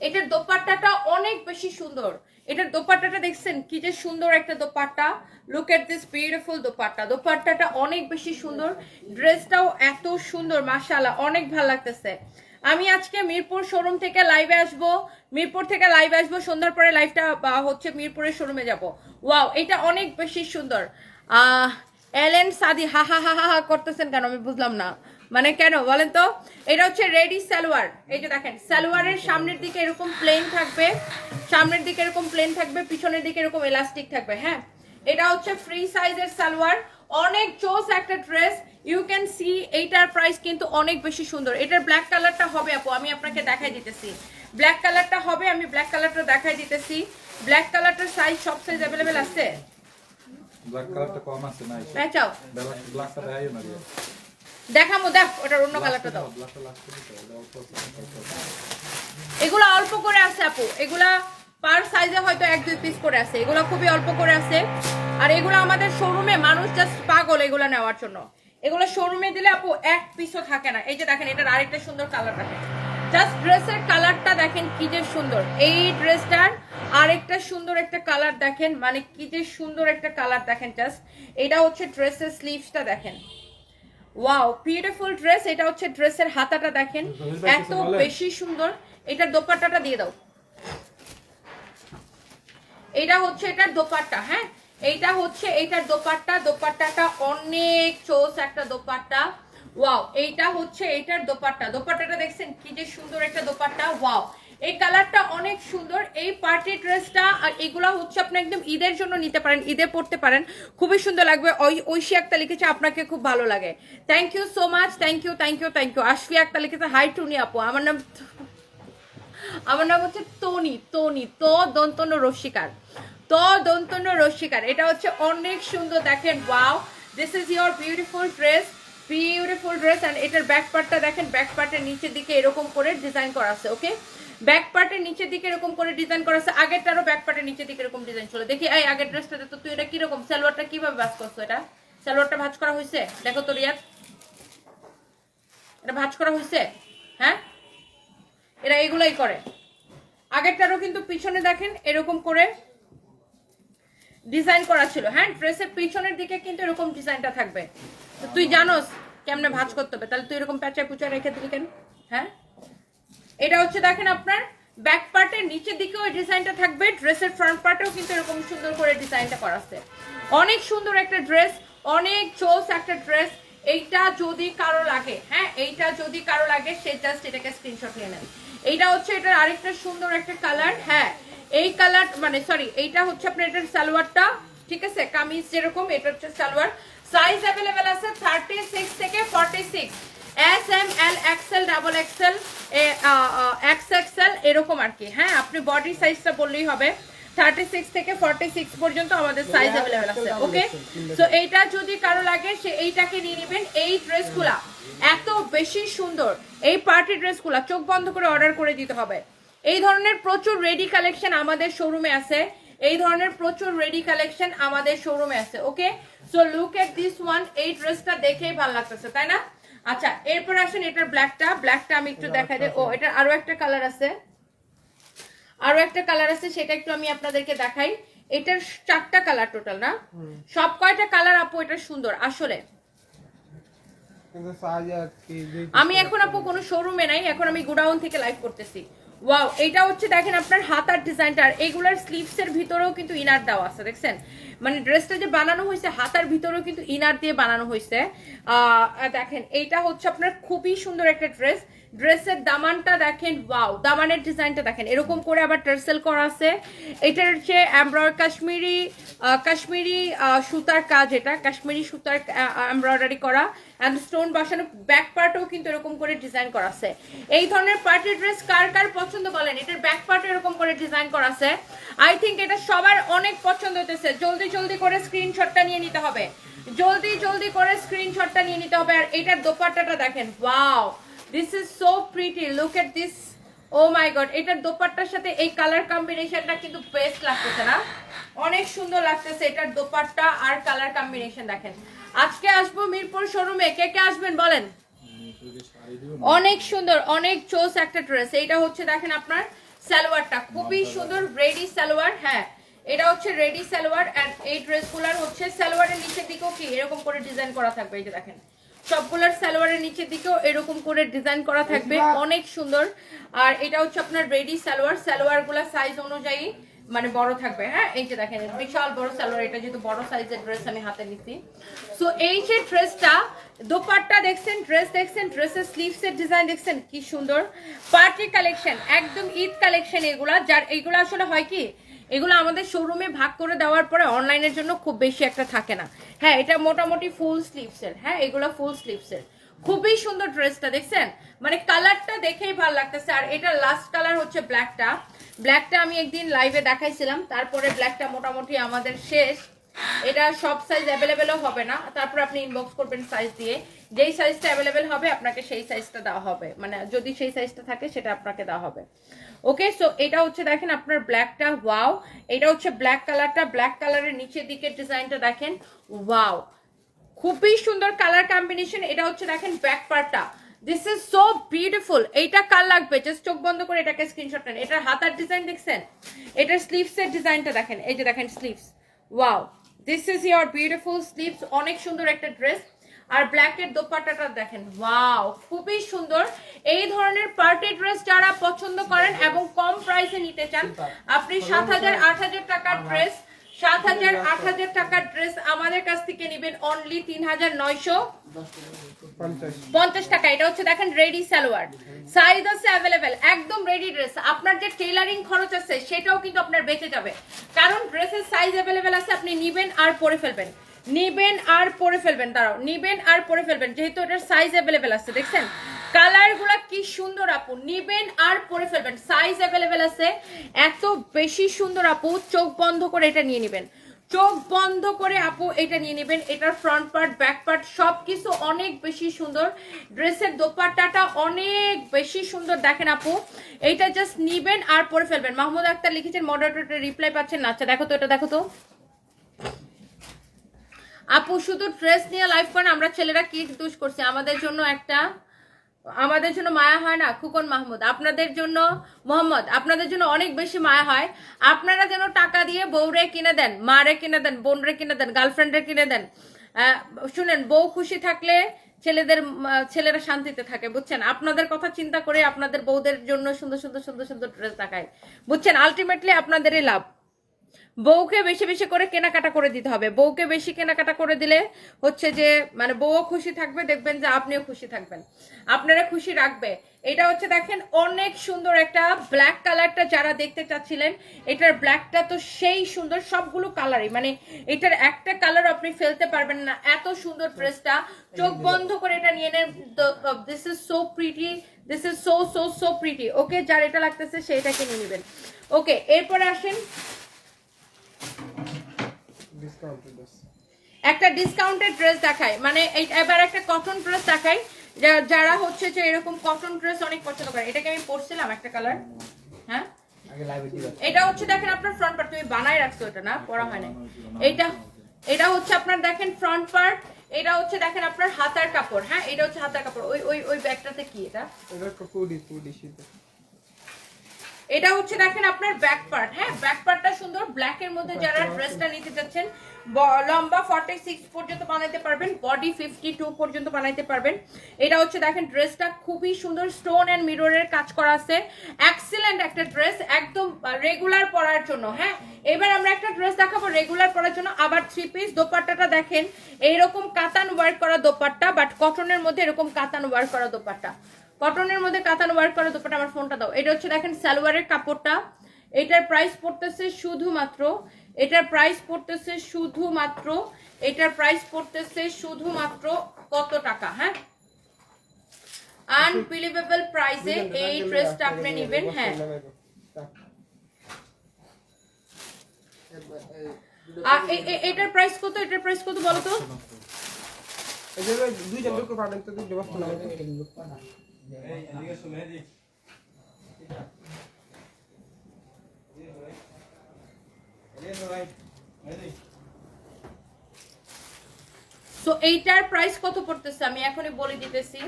এটার দোপাট্টাটা অনেক বেশি সুন্দর। এটার দোপাট্টাটা দেখছেন কি যে সুন্দর একটা dupatta. Look at this beautiful dupatta. দোপাট্টাটা অনেক বেশি সুন্দর, ড্রেসটাও এত সুন্দর, মাশাআল্লাহ অনেক ভালো লাগতেছে। আমি আজকে মিরপুর শোরুম থেকে লাইভে আসবো, মিরপুর থেকে লাইভে আসবো, সন্ধ্যার পরে লাইভটা হচ্ছে মিরপুরের শোরুমে যাব। ওয়াও, এটা অনেক বেশি সুন্দর। এলেন সাদি হা হা হা হা হা করতেছেন কেন আমি বুঝলাম না, মানে কেন বলেন তো? এটা হচ্ছে রেডি সালোয়ার। এই যে দেখেন, সালোয়ারের সামনের দিকে এরকম প্লেন থাকবে, সামনের দিকে এরকম প্লেন থাকবে, পিছনের দিকে এরকম এলাস্টিক থাকবে। হ্যাঁ, এটা হচ্ছে ফ্রি সাইজের সালোয়ার, অনেক চোস একটা ড্রেস। ইউ ক্যান সি এইটার প্রাইস কিন্তু অনেক বেশি সুন্দর। এটার ব্ল্যাক কালারটা হবে আপু, আমি আপনাকে দেখাই দিতেছি। ব্ল্যাক কালারটা হবে, আমি ব্ল্যাক কালারটা দেখাই দিতেছি। ব্ল্যাক কালারটার সাইজ সব সাইজ অ্যাভেলেবেল আছে। ব্ল্যাক কালারটা কম আছে না? দেখাও, ব্ল্যাকটা দেখাইও না রে। দেখামো, দেখ ওটার অন্য কালারটা দাও। এগুলো অল্প করে আছে আপু, এগুলা পার সাইজে হয়তো 1-2 পিস করে আছে, এগুলো খুবই অল্প করে আছে। আর এগুলো আমাদের শোরুমে মানুষ জাস্ট পাগল এগুলো নেওয়ার জন্য। এগুলো শোরুমে দিলে আপু 1 পিসও থাকে না। এই যে দেখেন, এটার আরেকটা সুন্দর কালার দেখেন, জাস্ট ড্রেসের কালারটা দেখেন কি যে সুন্দর। এই ড্রেসটার আরেকটা সুন্দর একটা কালার দেখেন, মানে কি যে সুন্দর একটা কালার দেখেন জাস্ট। এটা হচ্ছে ড্রেসের স্লিভসটা দেখেন, ওয়াও বিউটিফুল ড্রেস। এটা হচ্ছে ড্রেসের হাতাটা দেখেন এত বেশি সুন্দর। এটার দোপাট্টাটা দিয়ে দাও। এটা হচ্ছে এটার দোপাট্টা। হ্যাঁ, এইটা হচ্ছে এইটার দোপাট্টা। দোপাট্টাটা অনেক চোস একটা দোপাট্টা। ওয়াও, এইটা হচ্ছে এইটার দোপাট্টা। দোপাট্টাটা দেখছেন কি যে সুন্দর একটা দোপাট্টা। ওয়াও, এই কালারটা অনেক সুন্দর। এই পার্টি ড্রেসটা আর এগুলা হচ্ছে আপনি একদম ঈদের জন্য নিতে পারেন, ঈদে পড়তে পারেন, খুবই সুন্দর লাগবে। ঐশী আক্তা লিখেছে আপনাকে খুব ভালো লাগে, thank you so much, thank you thank you thank you. Ashfi Akta লিখেছে হাই টুনি আপু, আমার নাম হচ্ছে তনি, তনি তো দন্তন্য রসিকার, তো দন্তন্য রসিকার। এটা হচ্ছে অনেক সুন্দর দেখেন। Wow, this is your beautiful dress, beautiful dress. And এটার ব্যাক পার্টটা দেখেন, ব্যাক পার্টের নিচের দিকে এরকম করে ডিজাইন করা আছে। ওকে, ব্যাক পার্টের নিচের দিকে এরকম করে ডিজাইন করা আছে। আগেরটারও ব্যাক পার্টের নিচের দিকে এরকম ডিজাইন ছিল। দেখি এই আগের ড্রেসটাতে তো তুই এটা কিরকম সালোয়ারটা কিভাবে ভাঁজ করছো? এটা সালোয়ারটা ভাঁজ করা হয়েছে, দেখো তো রিয়াদ, এটা ভাঁজ করা হয়েছে? হ্যাঁ, এরা এগুলাই করে। আগেরটারও কিন্তু পিছনে দেখেন এরকম করে ডিজাইন করা ছিল। হ্যাঁ, ড্রেসের পিছনের দিকে কিন্তু এরকম ডিজাইনটা থাকবে। তো তুই জানোস কেমনে ভাঁজ করতে হবে, তাহলে তুই এরকম প্যাঁচা কুচা রেখে দিলি কেন? হ্যাঁ, এটা হচ্ছে দেখেন আপনার ব্যাক পার্টের নিচের দিকেও এই ডিজাইনটা থাকবে, ড্রেসের ফ্রন্ট পার্টেও কিন্তু এরকম সুন্দর করে ডিজাইনটা করা আছে। অনেক সুন্দর একটা ড্রেস, অনেক চোস একটা ড্রেস। এইটা যদি কারো লাগে, হ্যাঁ এইটা যদি কারো লাগে সে জাস্ট এটাকে স্ক্রিনশট নিয়ে নেন। এইটা হচ্ছে এটার আরেকটা সুন্দর একটা কালার। হ্যাঁ, এই কালার মানে সরি, এইটা হচ্ছে আপনার এটার সালোয়ারটা, ঠিক আছে, কামিজ যেরকম এটা হচ্ছে সালোয়ার। সাইজ অ্যাভেলেবেল আছে 36 থেকে 46, S M L XL double XL XXL এরকম আর কি। হ্যাঁ, আপনি বডি সাইজটা বললেই হবে। 36 থেকে 46 পর্যন্ত আমাদের সাইজ অ্যাভেলেবেল আছে। ওকে, সো এইটা যদি কারো লাগে সে এইটাকে নিয়ে নেবেন। এই ড্রেসগুলা এত বেশি সুন্দর, এই পার্টি ড্রেসগুলা চোখ বন্ধ করে অর্ডার করে দিতে হবে। এই ধরনের প্রচুর রেডি কালেকশন আমাদের শোরুমে আছে, এই ধরনের প্রচুর রেডি কালেকশন আমাদের শোরুমে আছে। Okay, so look at this one. এই ড্রেসটা দেখেই ভালো লাগতেছে, তাই না? আচ্ছা, এরপর আসেন এটার ব্ল্যাকটা। ব্ল্যাকটা আমি একটু দেখাই দিই। ও, এটার আরো একটা কালার আছে, আরো একটা কালার আছে, সেটা একটু আমি আপনাদেরকে দেখাই। এটার 4টা কালার টোটাল না, সব কয়টা কালার আপু এটা সুন্দর আসলে। আমি এখন আপু কোনো শোরুমে নাই, এখন আমি গোডাউন থেকে লাইভ করতেছি। ওয়াও, এটা হচ্ছে দেখেন আপনার হাতার ডিজাইনটা। আর এগুলার স্লিভস এর ভিতরেও কিন্তু ইনার দেওয়া আছে, দেখছেন? মানে ড্রেসটা যে বানানো হয়েছে হাতার ভিতরেও কিন্তু ইনার দিয়ে বানানো হয়েছে। দেখেন এইটা হচ্ছে আপনার খুবই সুন্দর একটা ড্রেস। ড্রেসের দামানটা দেখেন, ওয়াও, দামানের ডিজাইনটা দেখেন এরকম করে আবার টার্সেল করা আছে। এটার হচ্ছে কাশ্মীরি সুতার কাজ, এটা কাশ্মীরি সুতার এমব্রয়ডারি করা এন্ড স্টোন বসানো। ব্যাক পার্টও কিন্তু এরকম করে ডিজাইন করা আছে। এই ধরনের পার্টি ড্রেস কার কার পছন্দ বলেন? এটার ব্যাক পার্টে এরকম করে ডিজাইন করা আছে। আই থিঙ্ক এটা সবার অনেক পছন্দ হতেছে। জলদি জলদি করে স্ক্রিনশটটা নিয়ে নিতে হবে, জলদি জলদি করে স্ক্রিনশটটা নিয়ে নিতে হবে। আর এটার দোপাট্টাটা দেখেন, wow, this is so pretty, look at this, oh my God. এটার দোপাট্টার সাথে এই কালার কম্বিনেশনটা কিন্তু বেস্ট লাগতেছে না? অনেক সুন্দর লাগতেছে এটার দোপাট্টা আর কালার কম্বিনেশন দেখেন। আজকে আসবো মিরপুর শোরুমে, কে কে আসবেন বলেন? অনেক সুন্দর, অনেক চোস একটা ড্রেস। এইটা হচ্ছে দেখেন আপনার সালোয়ারটা খুবই সুন্দর রেডি সালোয়ার। হ্যাঁ এটা হচ্ছে রেডি সালোয়ার। এন্ড এই ড্রেসগুলোর হচ্ছে সালোয়ারের নিচের দিকেও কি এরকম করে ডিজাইন করা থাকবে, এই যে দেখেন সবগুলোর সালোয়ারের নিচের দিকেও এরকম করে ডিজাইন করা থাকবে, অনেক সুন্দর। আর এটা হচ্ছে আপনার রেডি সালোয়ার, সালোয়ারগুলো সাইজ অনুযায়ী মানে বড় থাকবে। হ্যাঁ এই যে দেখেন বিশাল বড় সালোয়ার, এটা যেহেতু বড় সাইজের ড্রেস আমি হাতে নিছি। সো এই যে ড্রেসটা দোপাট্টা দেখছেন, ড্রেস দেখছেন, ড্রেসের স্লিভসের ডিজাইন দেখছেন কি সুন্দর, পার্টি কালেকশন, একদম ঈদ কালেকশন এগুলা। যার এইগুলো আসলে হয় কি এগুলো আমাদের শোরুমে ভাগ করে দেওয়ার পরে অনলাইনের জন্য খুব বেশি একটা থাকে না। হ্যাঁ এটা মোটামুটি ফুল স্লিভসের, হ্যাঁ এগুলো ফুল স্লিভসের। খুবই সুন্দর ড্রেসটা দেখছেন, মানে কালারটা দেখেই ভালো লাগতেছে। আর এটা লাস্ট কালার হচ্ছে ব্ল্যাকটা, ব্ল্যাকটা আমি একদিন লাইভে দেখাইছিলাম, তারপরে ব্ল্যাকটা মোটামুটি আমাদের শেষ। এটা সব সাইজ অ্যাভেলেবেলও হবে না, তারপর আপনি ইনবক্স করবেন সাইজ দিয়ে, যেই সাইজটা অ্যাভেলেবেল হবে আপনাকে সেই সাইজটা দেওয়া হবে, মানে যদি সেই সাইজটা থাকে সেটা আপনাকে দেওয়া হবে। ওকে সো এটা হচ্ছে দেখেন আপনার ব্ল্যাকটা, ওয়াও। এটা হচ্ছে ব্ল্যাক কালারটা, ব্ল্যাক কালারের নিচের দিকের ডিজাইনটা দেখেন, ওয়াও খুবই সুন্দর কালার কম্বিনেশন। এটা হচ্ছে দেখেন ব্যাক পার্টটা, দিস ইজ সো বিউটিফুল। এইটা কার লাগবে জাস্ট চোখ বন্ধ করে এটাকে স্ক্রিনশট নেন। এটার হাতার ডিজাইন দেখছেন, এটার স্লিভসের ডিজাইনটা দেখেন, এই যে দেখেন sleeves, wow this is your beautiful sleeves, অনেক সুন্দর একটা ড্রেস। আর ব্ল্যাকের দোপাট্টাটা দেখেন, ওয়াও খুবই সুন্দর। এই ধরনের পার্টি ড্রেস যারা পছন্দ করেন এবং কম প্রাইসে নিতে চান, আপনি 7,000 8,000 টাকার ড্রেস, 7,000 8,000 টাকার ড্রেস আমাদের কাছ থেকে নেবেন অনলি 3,950 টাকা। এটা হচ্ছে দেখেন রেডি সালোয়ার, সাইজ আছে অ্যাভেলেবেল, একদম রেডি ড্রেস। আপনার যে টেইলারিং খরচ আছে সেটাও কিন্তু আপনার বেঁচে যাবে, কারণ ড্রেসের সাইজ অ্যাভেলেবেল আছে। আপনি নিবেন আর পরে ফেলবেন, নিবেন আর পরে ফেলবেন, দাঁড়াও নিবেন আর পরে ফেলবেন, যেহেতু এটার সাইজ অ্যাভেলেবেল আছে। দেখছেন কালারগুলা কি সুন্দর আপু, নিবেন আর পরে ফেলবেন, সাইজ অ্যাভেলেবেল আছে। এত বেশি সুন্দর আপু, চোখ বন্ধ করে এটা নিয়ে নেবেন, চোখ বন্ধ করে আপু এটা নিয়ে নেবেন। এটার ফ্রন্ট পার্ট ব্যাক পার্ট সবকিছু অনেক বেশি সুন্দর, ড্রেসের দোপাট্টাটা অনেক বেশি সুন্দর। দেখেন আপু এইটা জাস্ট নিবেন আর পরে ফেলবেন। মাহমুদ আক্তার লিখেছেন মডারেটর রিপ্লাই পাচ্ছেন না, আচ্ছা দেখো তো, এটা দেখো তো আপু, শুধু ড্রেস নিয়ে লাইভ করেন, আমরা ছেলেরা কি দোষ করছি? আমাদের জন্য একটা, আমাদের জন্য মায়া হয় না? খুকন মাহমুদ আপনাদের জন্য, মোহাম্মদ আপনাদের জন্য অনেক বেশি মায়া হয়। আপনারা যেন টাকা দিয়ে বউরে কিনে দেন, মারে কিনে দেন, বোনরে কিনে দেন, গার্লফ্রেন্ডে কিনে দেন। শুনেন, বউ খুশি থাকলে ছেলেরা শান্তিতে থাকে, বুঝছেন? আপনাদের কথা চিন্তা করে আপনাদের বউদের জন্য সুন্দর সুন্দর সুন্দর সুন্দর ড্রেস দেখায়, বুঝছেন? আলটিমেটলি আপনাদেরই লাভ। বউকে বেশি বেশি করে কেনাকাটা করে দিতে হবে, বউকে বেশি কেনাকাটা করে দিলে হচ্ছে যে মানে বউও খুশি থাকবে, দেখবেন যে আপনিও খুশি থাকবেন, আপনারা খুশি রাখবে। এটা হচ্ছে দেখেন অনেক সুন্দর একটা ব্ল্যাক কালারটা, যারা দেখতে চাচ্ছিলেন এটার ব্ল্যাকটা তো সেই সুন্দর, সবগুলো কালারই মানে এটার একটা কালার আপনি ফেলতে পারবেন না, এত সুন্দর ড্রেসটা। চোখ বন্ধ করে এটা নিয়ে নেন, this is so pretty, this is so so so pretty. Okay, যার এটা লাগতেছে সেইটাকে নিয়ে নেবেন। ওকে এরপরে আসেন একটা ডিসকাউন্টেড ড্রেস দেখাই, মানে এবার একটা কটন ড্রেস দেখাই, যারা হচ্ছে যে এরকম কটন ড্রেস অনেক পছন্দ করে। এটাকে আমি পরছিলাম একটা কালার, হ্যাঁ এটা হচ্ছে দেখেন আপনার ফ্রন্ট পার্ট, তুমি বানায় রাখছো, এটা না পরা হয় না। এটা হচ্ছে আপনার দেখেন ফ্রন্ট পার্ট, এটা হচ্ছে দেখেন আপনার হাতার কাপড়, হ্যাঁ এটা হচ্ছে হাতার কাপড়। ওই ওই ওই ব্যাগটাতে কি এটা, এটা হচ্ছে দেখেন আপনার ব্যাক পার্ট, হ্যাঁ ব্যাক পার্টটা সুন্দর ব্ল্যাক এর মধ্যে। যারা ড্রেসটা নিতে যাচ্ছেন লম্বা 46 পর্যন্ত বানাইতে পারবেন, বডি 52 পর্যন্ত বানাইতে পারবেন। এটা হচ্ছে দেখেন ড্রেসটা খুবই সুন্দর, স্টোন এন্ড মিররের কাজ করা আছে, এক্সিলেন্ট একটা ড্রেস, একদম রেগুলার পরার জন্য। হ্যাঁ এবার আমরা একটা ড্রেস দেখাবো রেগুলার পরার জন্য, আবার 3 পিস। দোপাট্টাটা দেখেন এইরকম কাতান ওয়ার্ক করা দোপাট্টা, বাট কটনের মধ্যে এরকম কাতান ওয়ার্ক করা দোপাট্টা, কটনের মধ্যে কাতান ওয়ার্ক করা দোপাট্টা। আমার ফোনটা দাও। এটা হচ্ছে দেখেন সালোয়ারের কাপড়টা, এটার প্রাইস পড়তেছে শুধুমাত্র, এটার প্রাইস পড়তেছে শুধুমাত্র, এটার প্রাইস পড়তেছে শুধুমাত্র কত টাকা? হ্যাঁ আনবিলিভেবল প্রাইসে এই ড্রেসটা আপনি নেবেন। হ্যাঁ আর এটার প্রাইস কত, এটার প্রাইস কত বলো তো? সো এইটার প্রাইস কত পড়তেছে আমি এখনই বলে দিতেছি।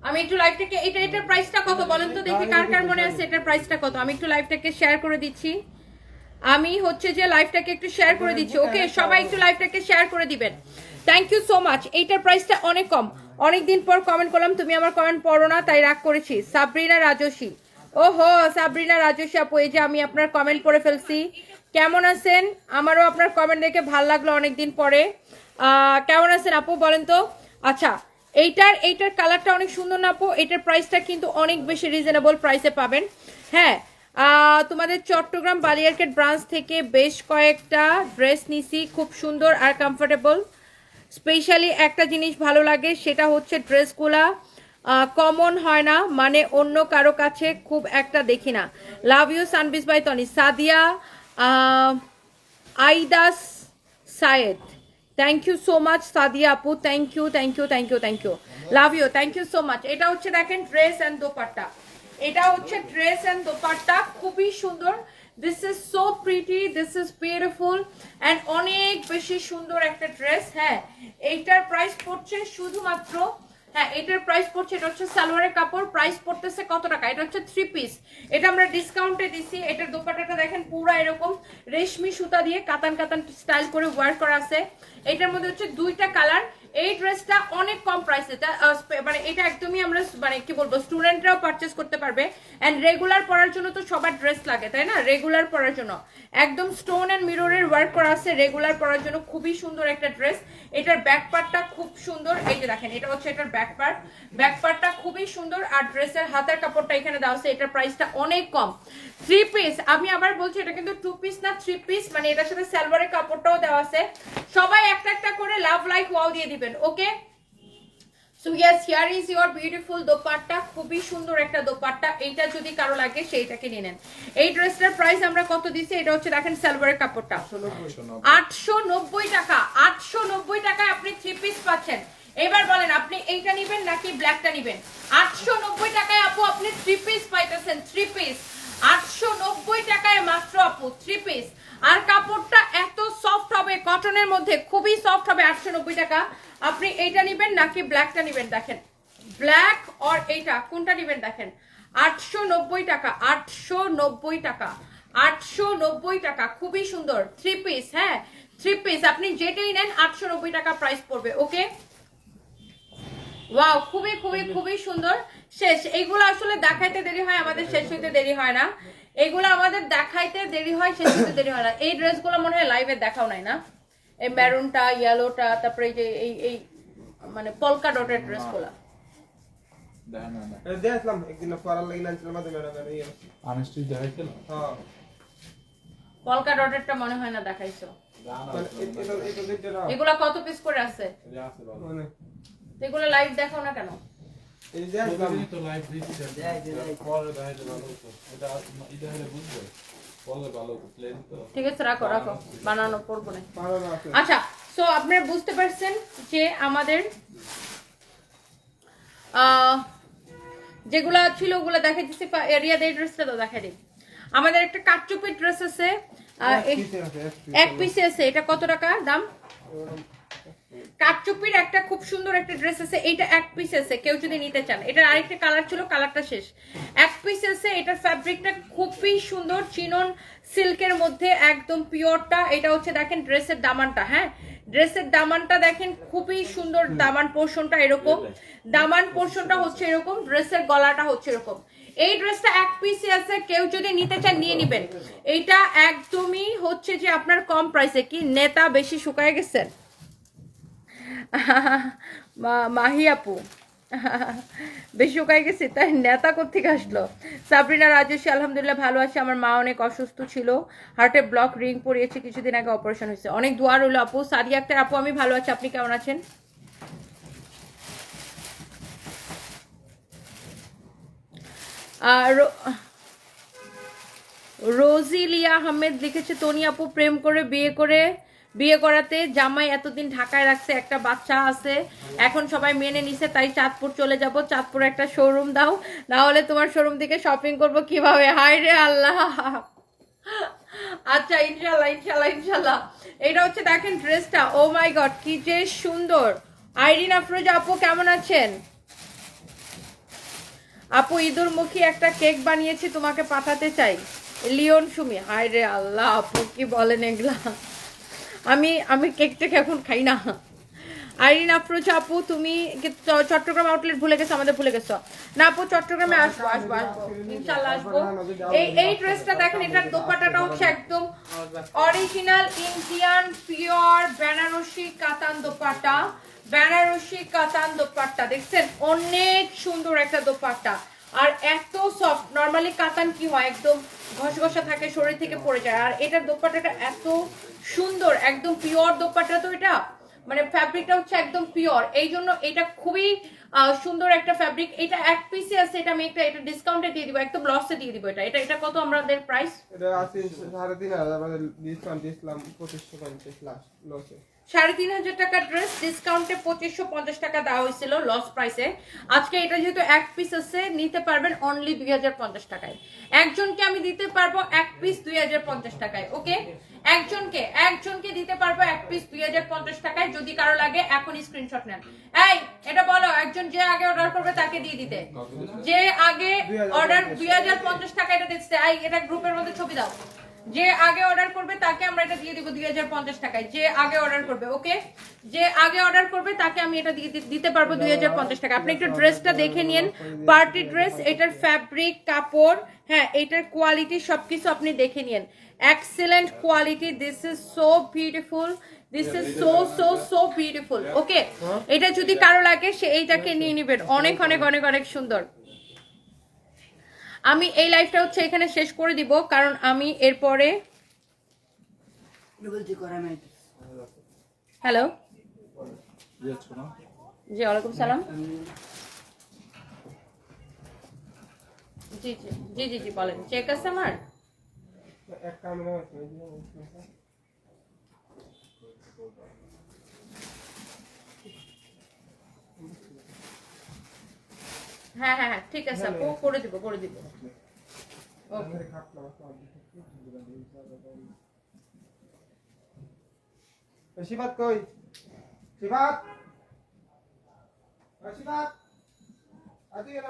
আমি একটু লাইভটাকে এটার প্রাইসটা কত বলেন তো দেখি, কার কার মনে আছে এটার প্রাইসটা কত? আমি একটু লাইভটাকে শেয়ার করে দিচ্ছি, আমি হচ্ছে যে লাইভটাকে একটু শেয়ার করে দিচ্ছি। ওকে, সবাই একটু লাইভটাকে শেয়ার করে দিবেন। Thank you so much. এইটার প্রাইসটা অনেক কম, অনেকদিন পর কমেন্ট করলাম, তুমি আমার কমেন্ট পড়ো না তাই রাগ করেছি। সাবরিনা রাজস্বী, ওহো সাবরিনা রাজস্বী আপু, এই যে আমি আপনার কমেন্ট পড়ে ফেলছি। কেমন আছেন? আমারও আপনার কমেন্ট দেখে ভালো লাগলো অনেকদিন পরে। কেমন আছেন আপু বলেন তো? আচ্ছা, এইটার কালারটা অনেক সুন্দর না আপু? এটার প্রাইসটা কিন্তু অনেক বেশি রিজনেবল প্রাইসে পাবেন। হ্যাঁ, তোমাদের চট্টগ্রাম বালিয়ারকেট ব্রাঞ্চ থেকে বেশ কয়েকটা ড্রেস নিছি, খুব সুন্দর আর কমফোর্টেবল। স্পেশালি একটা জিনিস ভালো লাগে, সেটা হচ্ছে ড্রেসগুলা কমন হয় না, মানে অন্য কারো কাছে খুব একটা দেখি না। লাভ ইউ সানবিস বাই তনি, সাদিয়া আইদাস Sayed, thank you so much Sadia আপু, thank you thank you thank you thank you, love you, thank you so much. এটা হচ্ছে দেখেন ড্রেস অ্যান্ড দোপাট্টা, এটা হচ্ছে ড্রেস অ্যান্ড দোপাট্টা, খুবই সুন্দর। This is so pretty, this is beautiful and অনেক বেশি সুন্দর একটা ড্রেস। হ্যাঁ, এইটার প্রাইস পড়ছে শুধুমাত্র, হ্যাঁ এটার প্রাইস পড়ছে, এটা হচ্ছে সালোয়ারের কাপড়, প্রাইস পড়তেছে কত টাকা? এটা হচ্ছে 3 পিস, এটা আমরা ডিসকাউন্টে দিছি। এটার দোপাট্টাটা দেখেন পুরো এরকম রেশমি সুতা দিয়ে কাতান কাতান স্টাইল করে ওয়ার্ক করা আছে। এটার মধ্যে হচ্ছে 2টা কালার। এই ড্রেসটা অনেক কম প্রাইসে, মানে এটা একদমই আমরা মানে কি বলবো, স্টুডেন্টরাও পারচেস করতে পারবে। এন্ড রেগুলার পরার জন্য তো সবার ড্রেস লাগে তাই না? রেগুলার পরার জন্য একদম স্টোন এন্ড মিররের ওয়ার্ক করা আছে, রেগুলার পরার জন্য খুবই সুন্দর একটা ড্রেস। এটার ব্যাক পার্টটা খুব সুন্দর, এই যে দেখেন এটা হচ্ছে এটার ব্যাক পার্ট, ব্যাক পার্টটা খুবই সুন্দর। আর ড্রেসের হাতের কাপড়টা এখানে দেওয়া আছে, এটার প্রাইসটা অনেক কম। 3 পিস, আমি আবার বলছি এটা কিন্তু 2 পিস না 3 পিস, মানে এটার সাথে সালোয়ারের কাপড়টাও দেওয়া আছে। সবাই একটা একটা করে লাভ লাইক ওয়াও দিয়ে দিবেন, okay? So yes, here is your beautiful dupatta, খুবই সুন্দর একটা দোপাট্টা। এইটা যদি কারো লাগে সেইটাকে নিয়ে নেন। এই ড্রেসটার প্রাইস আমরা কত দিছি? এটা হচ্ছে দেখেন সালোয়ারের কাপড়টা 890 টাকা, 890 টাকায় আপনি 3 পিস পাচ্ছেন। এবার বলেন আপনি এইটা নেবেন নাকি ব্ল্যাকটা নেবেন? 890 টাকায় আপু আপনি 3 পিস পাইতেছেন, 3 পিস 890 টাকায় মাত্র আপু 3 পিস। আর কাপড়টা এত সফট হবে, কটনের মধ্যে খুবই সফট হবে। 890 টাকা, আপনি এইটা নেবেন নাকি ব্ল্যাকটা নেবেন? দেখেন ব্ল্যাক আর এইটা কোনটা নেবেন দেখেন। 890 টাকা, 890 টাকা, 890 টাকা, খুবই সুন্দর 3 পিস। হ্যাঁ 3 পিস, আপনি যেটাই নেন 890 টাকা প্রাইস পড়বে, ওকে? ওয়াও, খুবই খুবই খুবই সুন্দর। শেষ, এইগুলো আসলে দেখাইতে দেরি হয়, আমাদের শেষ হইতে দেরি হয় না। এগুলো আমাদের দেখাইতে দেরি হয়, শেষ হইতে দেরি হয় না। এই ড্রেসগুলো মনে হয় লাইভে দেখাও নাই না, এই মেরুনটা, ইয়েলোটা, তারপরে এই যে এই মানে পলকা ডটের ড্রেসগুলো দেখলাম একদিন পরার লাগি নাচলাম মাঝে ম্যাডাম আনস্টিচ দেখাইছিল। হ্যাঁ, পলকা ডটেরটা মনে হয় না দেখাইছো। এটা দেখতে না এগুলা কত পিস করে আছে? মানে এগুলো লাইভ দেখাও না কেন? এই যে দেখলাম তো লাইভ দিছি পরে দেখাইতে ভালো হতো, এটা এটা হলে বুঝবে পরে ভালো হতো, প্লেন তো। ঠিক আছে, রাখো রাখো, বানানো পড়বো না। পারো না আছে আচ্ছা, সো আপনারা বুঝতে পারছেন যে আমাদের যেগুলা ছিল ওগুলো দেখাই দিচ্ছি। এরিয়া এই ড্রেসটা তো দেখাই দিই। আমাদের একটা কাটচুপি ড্রেস আছে, এক পিসে আছে। এটা কত টাকা দাম? কাটচুপির একটা খুব সুন্দর একটা ড্রেস আছে, এইটা এক পিস আছে, কেউ যদি নিতে চান। এটার আরেকটা কালার ছিল, কালারটা শেষ। এক পিস আছে, এটার ফ্যাব্রিকটা খুবই সুন্দর, চিনন সিল্কের মধ্যে একদম পিওরটা। এটা হচ্ছে দেখেন ড্রেসের দামানটা, হ্যাঁ ড্রেসের দামানটা দেখেন খুবই সুন্দর। দামান পোর্শনটা এরকম, দামান পোর্শনটা হচ্ছে এরকম, ড্রেসের গলাটা হচ্ছে এরকম। এই ড্রেসটা এক পিসে আছে, কেউ যদি নিতে চান নিয়ে নিবেন। এইটা একদমই হচ্ছে যে আপনার কম প্রাইসে। কি নেতা বেশি শুকায় গেছেন? মাহি আপু বেশি শুকাই গেছি তাই? নেতা কোথেকে আসলো? সাবরিনা রাজস্বী, আলহামদুলিল্লাহ ভালো আছে। আমার মা অনেক অসুস্থ ছিল, হার্টে ব্লক, রিং পরিয়েছে, কিছুদিন আগে অপারেশন হয়েছে। অনেক দোয়া রইল আপু। সাদিয়া আক্তার আপু, আমি ভালো আছি, আপনি কেমন আছেন? রোজিলিয়া আহমেদ লিখেছে, তনি আপু প্রেম করে বিয়ে করে বিয়ে করাতে জামাই এতদিন ঢাকায় রাখছে, একটা বাচ্চা আছে, এখন সবাই মেনে নিছে, তাই চাঁদপুর চলে যাব। চাঁদপুর একটা শোরুম দাও, না হলে তোমার শোরুম থেকে শপিং করব কিভাবে? হায় রে আল্লাহ। আচ্ছা ইনশাল্লাহ ইনশাল্লাহ ইনশাল্লাহ। এটা হচ্ছে দেখেন ড্রেসটা, ও মাই গড কি যে সুন্দর। আইরিন আফরোজা আপু কেমন আছেন? আপু ইঁদুরমুখী একটা কেক বানিয়েছি, তোমাকে পাঠাতে চাই। লিওন সুমি, হায় রে আল্লাহ আপু কি বলেন এগুলা? আমি কেকটাকে এখন খাই না। আইরিন আফরোজা আপু তুমি চট্টগ্রাম আউটলেট ভুলে গেছো, আমাদের ভুলে গেছো না আপু? চট্টগ্রামে আসবো আসবো আসবো ইনশাল্লাহ আসবো। এই ড্রেসটা দেখেন, এটার দোপাট্টাটা হচ্ছে একদম অরিজিনাল ইন্ডিয়ান পিওর বেনারসি কাতান দোপাট্টা, বেনারসি কাতান দোপাট্টা দেখছেন, অনেক সুন্দর একটা দোপাট্টা। আর এত সফট, নর্মালি কাতান কি হয় একদম ঘষঘষা থাকে, শরীর থেকে পড়ে যায়, আর এটার দোপাট্টাটা এত সুন্দর, একদম পিওর দোপাট্টা। তো এটা মানে ফ্যাব্রিকটা হচ্ছে একদম পিওর, এই জন্য এটা খুবই সুন্দর একটা ফ্যাব্রিক। এটা এক পিসে আছে, এটা আমি এটা ডিসকাউন্টে দিয়ে দিব, একদম লসে দিয়ে দিব। এটা কত আমাদের প্রাইস? এটা আছে 3,500, আমাদের ডিসকাউন্ট দিলাম 2550 লাস্ট লসে। 3,500 টাকার ড্রেস ডিসকাউন্টে 2550 টাকা দেওয়া হয়েছিল লস প্রাইসে। আজকে এটা যেহেতু এক পিস আছে, নিতে পারবেন অনলি 2050 টাকায়। একজনকে আমি দিতে পারবো এক পিস 2050 টাকায়। ওকে, একজনকে দিতে পারবো এক পিস 2050 টাকায়। যদি কারো লাগে এখন স্ক্রিনশট নেন। এই এটা বলো, একজন যে আগে অর্ডার করবে তাকে দিয়ে দিতে, যে আগে অর্ডার 2050 টাকা এটা দিচ্ছে। এটা গ্রুপের মধ্যে ছবি দাও, যে আগে অর্ডার করবে তাকে আমরা এটা দিয়ে দিব 2050 টাকায়। যে আগে অর্ডার করবে, ওকে, যে আগে অর্ডার করবে তাকে আমি এটা দিতে পারবো 2050 টাকা। আপনি একটু ড্রেসটা দেখে নিন, পার্টি ড্রেস, এটার ফ্যাব্রিক, কাপড়, হ্যাঁ এটার কোয়ালিটি সবকিছু আপনি দেখে নিন। Excellent quality, this is so beautiful, this is so so so beautiful. Okay, এটা যদি কারো লাগে সে এইটাকে নিয়ে নেবেন, অনেক অনেক অনেক অনেক সুন্দর। আমি এই লাইফটা হচ্ছে এখানে শেষ করে দিব, কারণ আমি এরপরে হ্যালো জি ওয়ালাইকুম সালাম। জি জি জি জি জি বলেন, চেক আছে আমার। এক ক্যামেরা আছে হ্যাঁ হ্যাঁ হ্যাঁ ঠিক আছে আপু, করে দিব করে দিব। ওকে শিবাত কই? শিবাত শিবাত আদি গেল।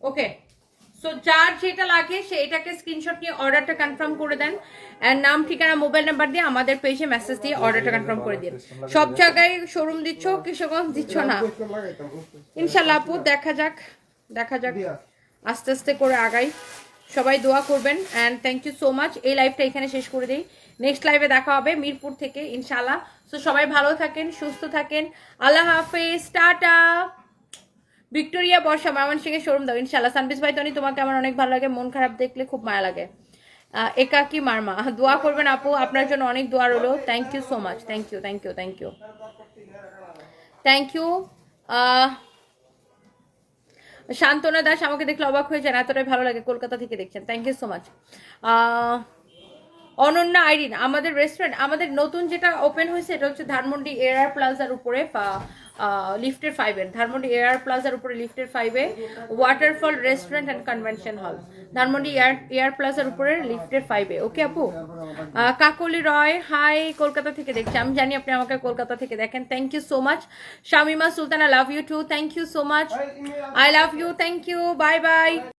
ওকে, সো যার যেটা লাগে সে এটাকে স্ক্রিনশট নিয়ে অর্ডারটা কনফার্ম করে দেন, এন্ড নাম ঠিকানা মোবাইল নাম্বার দিয়ে আমাদের পেজে মেসেজ দিয়ে অর্ডারটা কনফার্ম করে দিন। সব জায়গায় শোরুম দিচ্ছ, কিশোরগঞ্জ দিচ্ছ না। ইনশাল্লাহ আপু দেখা যাক আস্তে আস্তে করে আগাই। সবাই দোয়া করবেন and thank you so much. এই লাইভটা এখানে শেষ করে দিই, নেক্সট লাইভে দেখা হবে মিরপুর থেকে ইনশাল্লাহ। সো সবাই ভালো থাকেন, সুস্থ থাকেন, আল্লাহ হাফেজ, টাটা। ভিক্টোরিয়া বর্ষা ময়মনসিংহের শোরুম দাও ইনশাল্লাহ। সানবিস ভাই তনি তোমাকে আমার অনেক ভালো লাগে, মন খারাপ দেখলে খুব মায়া লাগে। একাকি মারমা, দোয়া করবেন আপু, আপনার জন্য অনেক দোয়া রইলো। Thank you so much, thank you thank you thank you thank you. Shantona Das আমাকে দেখলে অবাক হয়ে যান, এতটাই ভালো লাগে, কলকাতা থেকে দেখছেন, thank you so much. Ananya Irene, আমাদের রেস্টুরেন্ট আমাদের নতুন যেটা ওপেন হয়েছে এটা হচ্ছে ধানমন্ডি এয়ার প্লাজার উপরে, লিফটের 5-এর, ধানমন্ডি এয়ার প্লাজার উপরে লিফটের 5-এ waterfall restaurant and convention hall, Dhanmondi air প্লাজার উপরে লিফটের 5-এ। ওকে আপু। কাকলি রয়, হাই, কলকাতা থেকে দেখছি, আমি জানি আপনি আমাকে কলকাতা থেকে দেখেন, thank you so much. Shamima Sultana, love you too, thank you so much, I love you, thank you, bye by.